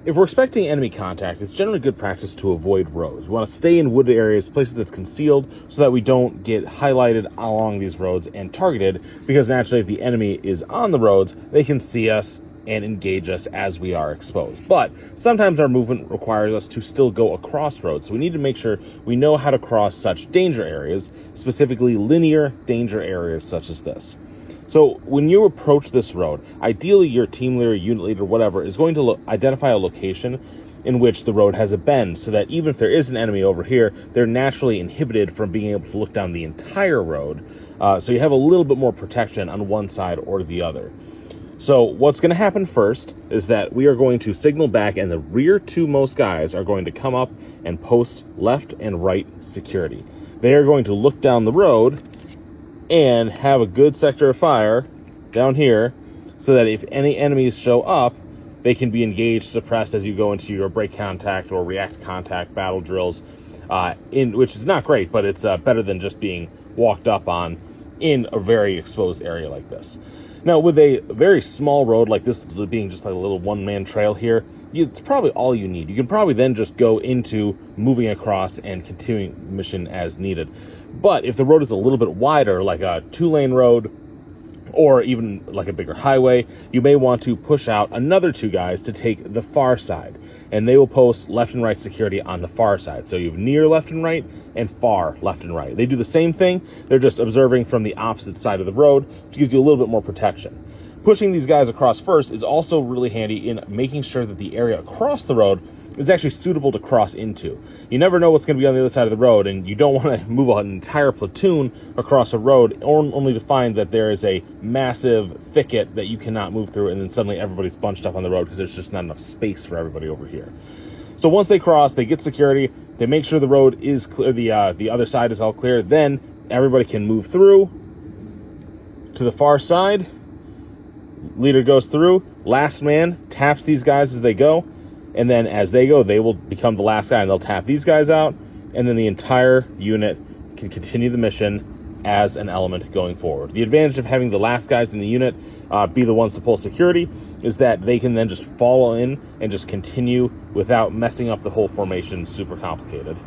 If we're expecting enemy contact, it's generally good practice to avoid roads. We want to stay in wooded areas, places that's concealed, so that we don't get highlighted along these roads and targeted, because naturally if the enemy is on the roads, they can see us and engage us as we are exposed. But sometimes our movement requires us to still go across roads, so we need to make sure we know how to cross such danger areas, specifically linear danger areas such as this. So when you approach this road, ideally your team leader, unit leader, whatever, is going to identify a location in which the road has a bend, so that even if there is an enemy over here, they're naturally inhibited from being able to look down the entire road. So you have a little bit more protection on one side or the other. So what's going to happen first is that we are going to signal back, and the rear two most guys are going to come up and post left and right security. They are going to look down the road and have a good sector of fire down here, so that if any enemies show up, they can be engaged, suppressed as you go into your break contact or react contact battle drills, which is not great, but it's better than just being walked up on in a very exposed area like this. Now, with a very small road like this being just like a little one-man trail here, it's probably all you need. You can probably then just go into moving across and continuing mission as needed. But if the road is a little bit wider, like a 2-lane road, or even like a bigger highway, you may want to push out another 2 guys to take the far side, and they will post left and right security on the far side. So you have near left and right and far left and right. They do the same thing, they're just observing from the opposite side of the road, which gives you a little bit more protection. Pushing these guys across first is also really handy in making sure that the area across the road is actually suitable to cross into. You never know what's going to be on the other side of the road, and you don't want to move an entire platoon across a road only to find that there is a massive thicket that you cannot move through, and then suddenly everybody's bunched up on the road because there's just not enough space for everybody over here. So once they cross, they get security, they make sure the road is clear, the other side is all clear, then everybody can move through to the far side. Leader goes through, last man taps these guys as they go, and then as they go, they will become the last guy, and they'll tap these guys out, and then the entire unit can continue the mission as an element going forward. The advantage of having the last guys in the unit be the ones to pull security is that they can then just follow in and just continue without messing up the whole formation super complicated.